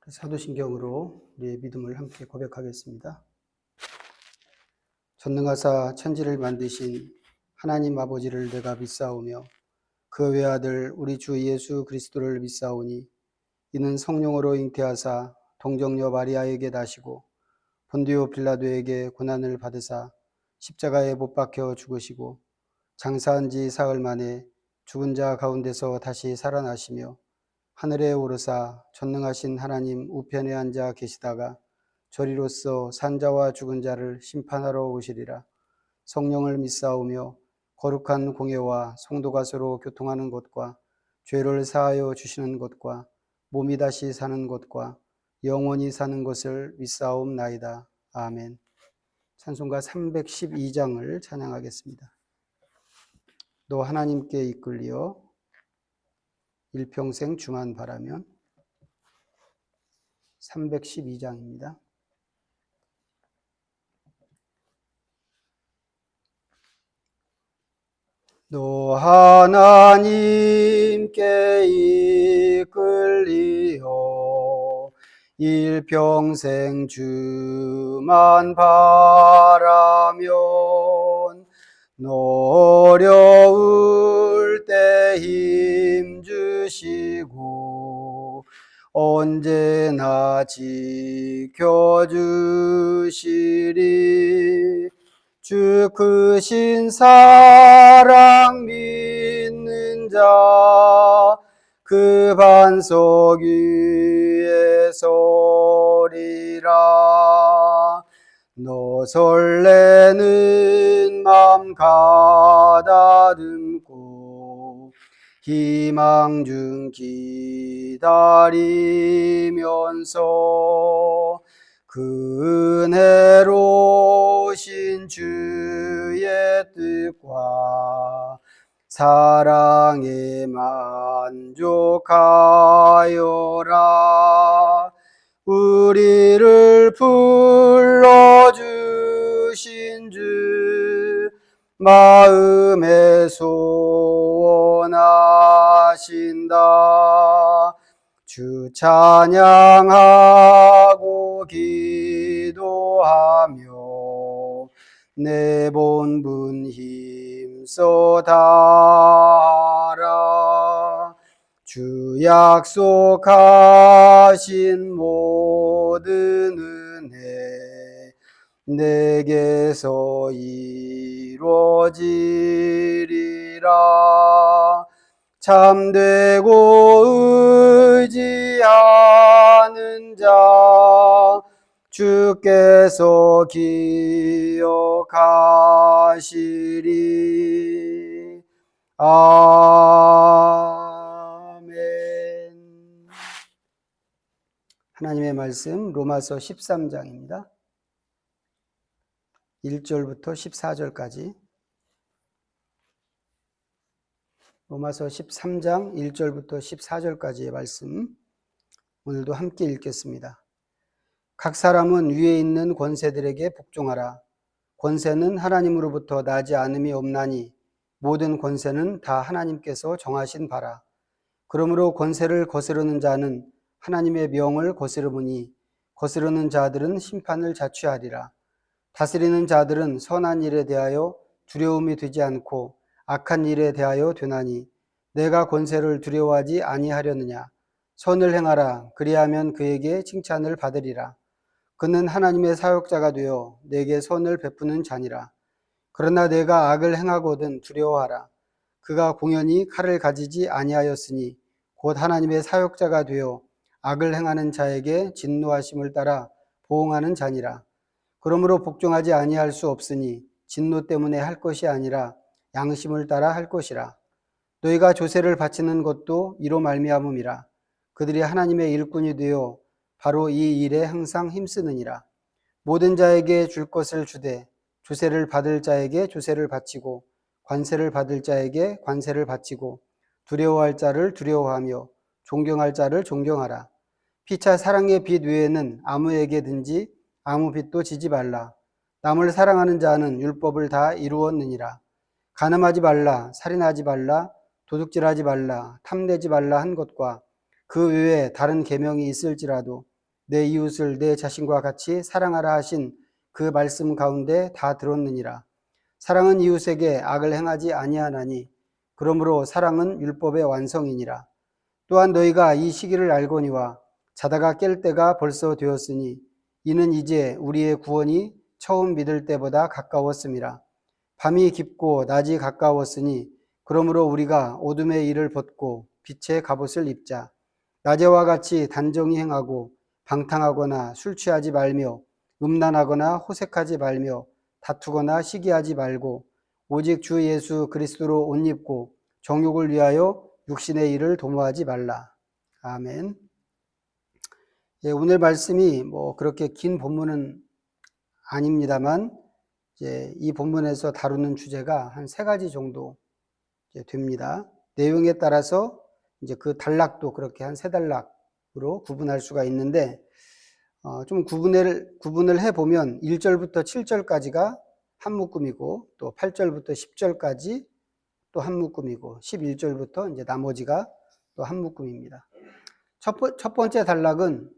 사도신경으로 우리의 믿음을 함께 고백하겠습니다. 전능하사 천지를 만드신 하나님 아버지를 내가 믿사오며 그 외아들 우리 주 예수 그리스도를 믿사오니 이는 성령으로 잉태하사 동정녀 마리아에게 나시고 본디오 빌라도에게 고난을 받으사 십자가에 못 박혀 죽으시고 장사한 지 사흘 만에 죽은 자 가운데서 다시 살아나시며 하늘에 오르사 전능하신 하나님 우편에 앉아 계시다가 저리로서 산자와 죽은 자를 심판하러 오시리라. 성령을 믿사오며 거룩한 공예와 성도가 서로 교통하는 것과 죄를 사하여 주시는 것과 몸이 다시 사는 것과 영원히 사는 것을 믿사옵나이다. 아멘. 찬송가 312장을 찬양하겠습니다. 너 하나님께 이끌리어 일평생 주만 바라면 312장입니다. 너 하나님께 이끌리어 일평생 주만 바라면 너 어려울 때 힘주시고 언제나 지켜주시리. 주 크신 사랑 믿는 자 그 반석 위에 서리라. 너 설레는 맘 가다듬고 희망 중 기다리면서 그 은혜로우신 주의 뜻과 사랑에 만족하여라. 우리를 불러주신 주 마음에 소원하신다. 주 찬양하고 기도하며 내 본분 힘써 다하라. 주 약속하신 모든 은혜 내게서 이루어지리라. 참되고 의지하는 자 주께서 기억하시리. 아멘. 하나님의 말씀 로마서 13장입니다. 1절부터 14절까지. 로마서 13장 1절부터 14절까지의 말씀 오늘도 함께 읽겠습니다. 각 사람은 위에 있는 권세들에게 복종하라. 권세는 하나님으로부터 나지 않음이 없나니 모든 권세는 다 하나님께서 정하신 바라. 그러므로 권세를 거스르는 자는 하나님의 명을 거스르으니 거스르는 자들은 심판을 자취하리라. 다스리는 자들은 선한 일에 대하여 두려움이 되지 않고 악한 일에 대하여 되나니 내가 권세를 두려워하지 아니하려느냐. 선을 행하라. 그리하면 그에게 칭찬을 받으리라. 그는 하나님의 사역자가 되어 내게 선을 베푸는 자니라. 그러나 내가 악을 행하거든 두려워하라. 그가 공연히 칼을 가지지 아니하였으니 곧 하나님의 사역자가 되어 악을 행하는 자에게 진노하심을 따라 보응하는 자니라. 그러므로 복종하지 아니할 수 없으니 진노 때문에 할 것이 아니라 양심을 따라 할 것이라. 너희가 조세를 바치는 것도 이로 말미암음이라. 그들이 하나님의 일꾼이 되어 바로 이 일에 항상 힘쓰느니라. 모든 자에게 줄 것을 주되 조세를 받을 자에게 조세를 바치고 관세를 받을 자에게 관세를 바치고 두려워할 자를 두려워하며 존경할 자를 존경하라. 피차 사랑의 빛 외에는 아무에게든지 아무 빚도 지지 말라. 남을 사랑하는 자는 율법을 다 이루었느니라. 간음하지 말라, 살인하지 말라, 도둑질하지 말라, 탐내지 말라 한 것과 그 외에 다른 계명이 있을지라도 내 이웃을 내 자신과 같이 사랑하라 하신 그 말씀 가운데 다 들었느니라. 사랑은 이웃에게 악을 행하지 아니하나니 그러므로 사랑은 율법의 완성이니라. 또한 너희가 이 시기를 알거니와 자다가 깰 때가 벌써 되었으니 이는 이제 우리의 구원이 처음 믿을 때보다 가까웠음이라. 밤이 깊고 낮이 가까웠으니 그러므로 우리가 어둠의 일을 벗고 빛의 갑옷을 입자. 낮에와 같이 단정히 행하고 방탕하거나 술 취하지 말며 음란하거나 호색하지 말며 다투거나 시기하지 말고 오직 주 예수 그리스도로 옷 입고 정욕을 위하여 육신의 일을 도모하지 말라. 아멘. 예, 오늘 말씀이 그렇게 긴 본문은 아닙니다만 이제 이 본문에서 다루는 주제가 한 3가지 정도 됩니다. 내용에 따라서 이제 그 단락도 그렇게 한 3단락으로 구분할 수가 있는데 좀 구분을 해보면 1절부터 7절까지가 한 묶음이고 또 8절부터 10절까지 또 한 묶음이고 11절부터 이제 나머지가 또 한 묶음입니다. 첫 번째 단락은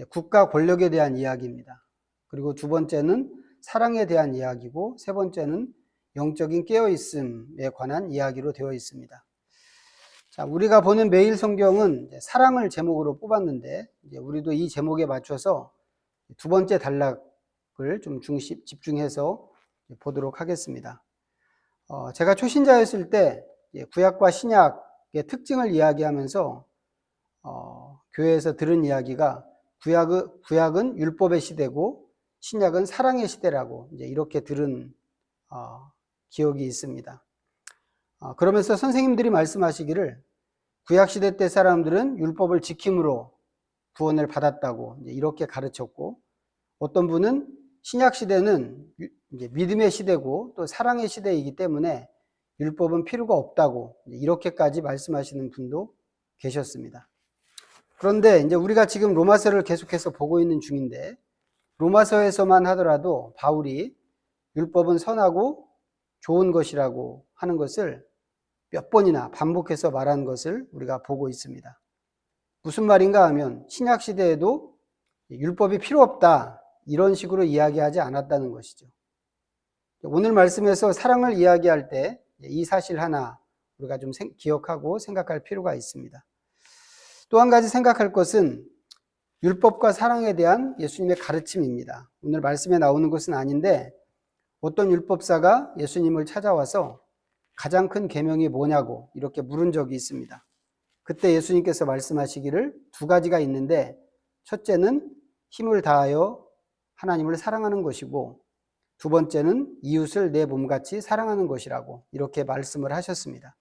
국가 권력에 대한 이야기입니다. 그리고 두 번째는 사랑에 대한 이야기고 세 번째는 영적인 깨어있음에 관한 이야기로 되어 있습니다. 자, 우리가 보는 매일 성경은 사랑을 제목으로 뽑았는데 이제 우리도 이 제목에 맞춰서 두 번째 단락을 좀 집중해서 보도록 하겠습니다. 제가 초신자였을 때 구약과 신약의 특징을 이야기하면서 교회에서 들은 이야기가 구약은 율법의 시대고 신약은 사랑의 시대라고 이렇게 들은 기억이 있습니다. 그러면서 선생님들이 말씀하시기를 구약 시대 때 사람들은 율법을 지킴으로 구원을 받았다고 이렇게 가르쳤고, 어떤 분은 신약 시대는 이제 믿음의 시대고 또 사랑의 시대이기 때문에 율법은 필요가 없다고 이렇게까지 말씀하시는 분도 계셨습니다. 그런데 이제 우리가 지금 로마서를 계속해서 보고 있는 중인데, 로마서에서만 하더라도 바울이 율법은 선하고 좋은 것이라고 하는 것을 몇 번이나 반복해서 말한 것을 우리가 보고 있습니다. 무슨 말인가 하면 신약 시대에도 율법이 필요 없다 이런 식으로 이야기하지 않았다는 것이죠. 오늘 말씀에서 사랑을 이야기할 때 이 사실 하나 우리가 좀 기억하고 생각할 필요가 있습니다. 또 한 가지 생각할 것은 율법과 사랑에 대한 예수님의 가르침입니다. 오늘 말씀에 나오는 것은 아닌데 어떤 율법사가 예수님을 찾아와서 가장 큰 계명이 뭐냐고 이렇게 물은 적이 있습니다. 그때 예수님께서 말씀하시기를 2가지가 있는데, 첫째는 힘을 다하여 하나님을 사랑하는 것이고 두 번째는 이웃을 내 몸같이 사랑하는 것이라고 이렇게 말씀을 하셨습니다.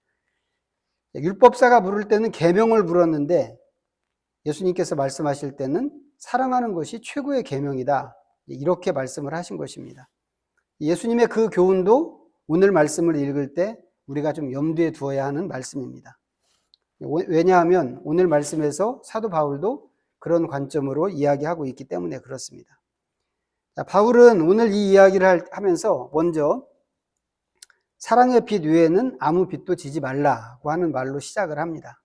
율법사가 물을 때는 계명을 물었는데 예수님께서 말씀하실 때는 사랑하는 것이 최고의 계명이다 이렇게 말씀을 하신 것입니다. 예수님의 그 교훈도 오늘 말씀을 읽을 때 우리가 좀 염두에 두어야 하는 말씀입니다. 왜냐하면 오늘 말씀에서 사도 바울도 그런 관점으로 이야기하고 있기 때문에 그렇습니다. 자, 바울은 오늘 이 이야기를 하면서 먼저 사랑의 빛 외에는 아무 빛도 지지 말라고 하는 말로 시작을 합니다.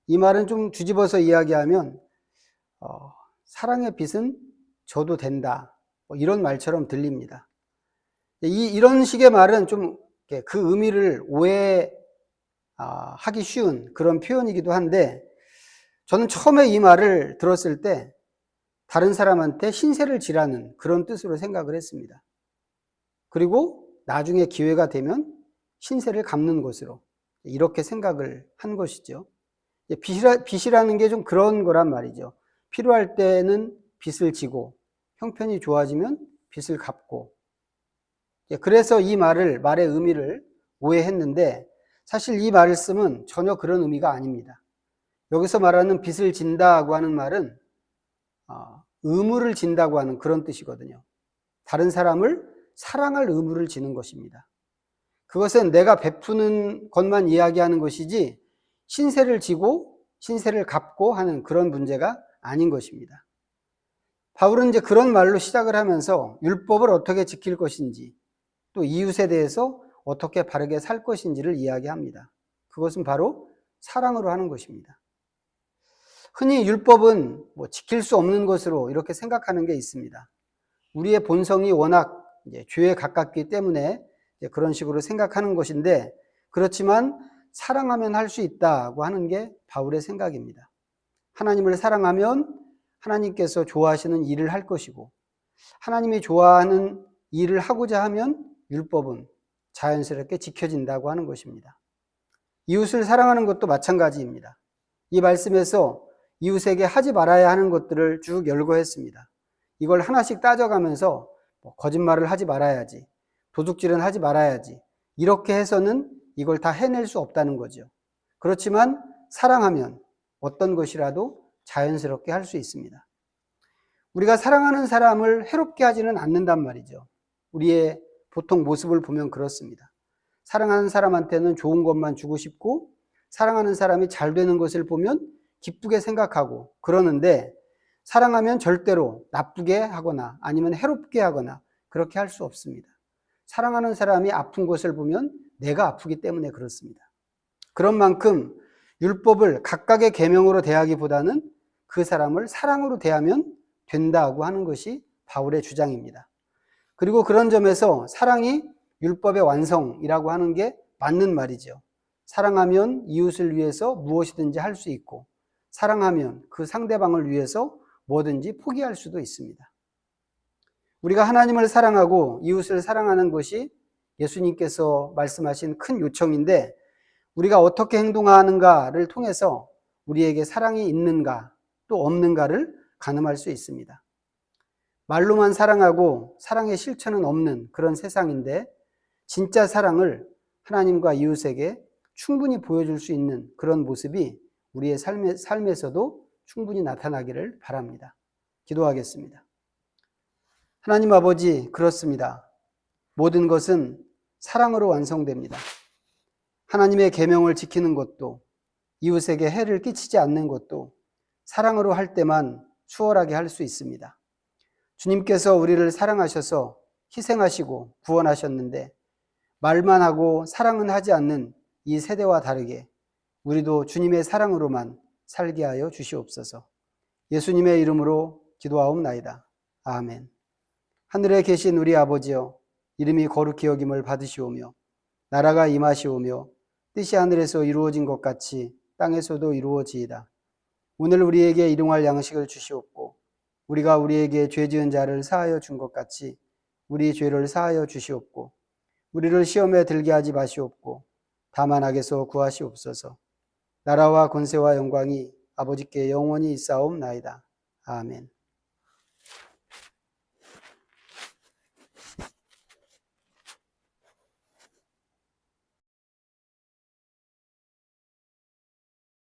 이 말은 좀 뒤집어서 이야기하면 사랑의 빛은 져도 된다 이런 말처럼 들립니다. 이런 식의 말은 좀 그 의미를 오해하기 쉬운 그런 표현이기도 한데, 저는 처음에 이 말을 들었을 때 다른 사람한테 신세를 지라는 그런 뜻으로 생각을 했습니다. 그리고 나중에 기회가 되면 신세를 갚는 것으로 이렇게 생각을 한 것이죠. 빚이라는 게 좀 그런 거란 말이죠. 필요할 때는 빚을 지고 형편이 좋아지면 빚을 갚고. 그래서 이 말의 의미를 오해했는데 사실 이 말씀은 전혀 그런 의미가 아닙니다. 여기서 말하는 빚을 진다고 하는 말은 의무를 진다고 하는 그런 뜻이거든요. 다른 사람을 사랑할 의무를 지는 것입니다. 그것은 내가 베푸는 것만 이야기하는 것이지 신세를 지고 신세를 갚고 하는 그런 문제가 아닌 것입니다. 바울은 이제 그런 말로 시작을 하면서 율법을 어떻게 지킬 것인지 또 이웃에 대해서 어떻게 바르게 살 것인지를 이야기합니다. 그것은 바로 사랑으로 하는 것입니다. 흔히 율법은 지킬 수 없는 것으로 이렇게 생각하는 게 있습니다. 우리의 본성이 워낙 이제 죄에 가깝기 때문에 이제 그런 식으로 생각하는 것인데, 그렇지만 사랑하면 할 수 있다고 하는 게 바울의 생각입니다. 하나님을 사랑하면 하나님께서 좋아하시는 일을 할 것이고, 하나님이 좋아하는 일을 하고자 하면 율법은 자연스럽게 지켜진다고 하는 것입니다. 이웃을 사랑하는 것도 마찬가지입니다. 이 말씀에서 이웃에게 하지 말아야 하는 것들을 쭉 열거했습니다. 이걸 하나씩 따져가면서 거짓말을 하지 말아야지, 도둑질은 하지 말아야지, 이렇게 해서는 이걸 다 해낼 수 없다는 거죠. 그렇지만 사랑하면 어떤 것이라도 자연스럽게 할 수 있습니다. 우리가 사랑하는 사람을 해롭게 하지는 않는단 말이죠. 우리의 보통 모습을 보면 그렇습니다. 사랑하는 사람한테는 좋은 것만 주고 싶고, 사랑하는 사람이 잘 되는 것을 보면 기쁘게 생각하고 그러는데, 사랑하면 절대로 나쁘게 하거나 아니면 해롭게 하거나 그렇게 할 수 없습니다. 사랑하는 사람이 아픈 것을 보면 내가 아프기 때문에 그렇습니다. 그런 만큼 율법을 각각의 계명으로 대하기보다는 그 사람을 사랑으로 대하면 된다고 하는 것이 바울의 주장입니다. 그리고 그런 점에서 사랑이 율법의 완성이라고 하는 게 맞는 말이죠. 사랑하면 이웃을 위해서 무엇이든지 할 수 있고, 사랑하면 그 상대방을 위해서 뭐든지 포기할 수도 있습니다. 우리가 하나님을 사랑하고 이웃을 사랑하는 것이 예수님께서 말씀하신 큰 요청인데, 우리가 어떻게 행동하는가를 통해서 우리에게 사랑이 있는가 또 없는가를 가늠할 수 있습니다. 말로만 사랑하고 사랑의 실천은 없는 그런 세상인데, 진짜 사랑을 하나님과 이웃에게 충분히 보여줄 수 있는 그런 모습이 우리의 삶에서도 충분히 나타나기를 바랍니다. 기도하겠습니다. 하나님 아버지, 그렇습니다. 모든 것은 사랑으로 완성됩니다. 하나님의 계명을 지키는 것도, 이웃에게 해를 끼치지 않는 것도 사랑으로 할 때만 수월하게 할 수 있습니다. 주님께서 우리를 사랑하셔서 희생하시고 구원하셨는데, 말만 하고 사랑은 하지 않는 이 세대와 다르게 우리도 주님의 사랑으로만 살게 하여 주시옵소서. 예수님의 이름으로 기도하옵나이다. 아멘. 하늘에 계신 우리 아버지여, 이름이 거룩히 여김을 받으시오며 나라가 임하시오며 뜻이 하늘에서 이루어진 것 같이 땅에서도 이루어지이다. 오늘 우리에게 일용할 양식을 주시옵고, 우리가 우리에게 죄 지은 자를 사하여 준 것 같이 우리 죄를 사하여 주시옵고, 우리를 시험에 들게 하지 마시옵고 다만 악에서 구하시옵소서. 나라와 권세와 영광이 아버지께 영원히 있사옵나이다. 아멘.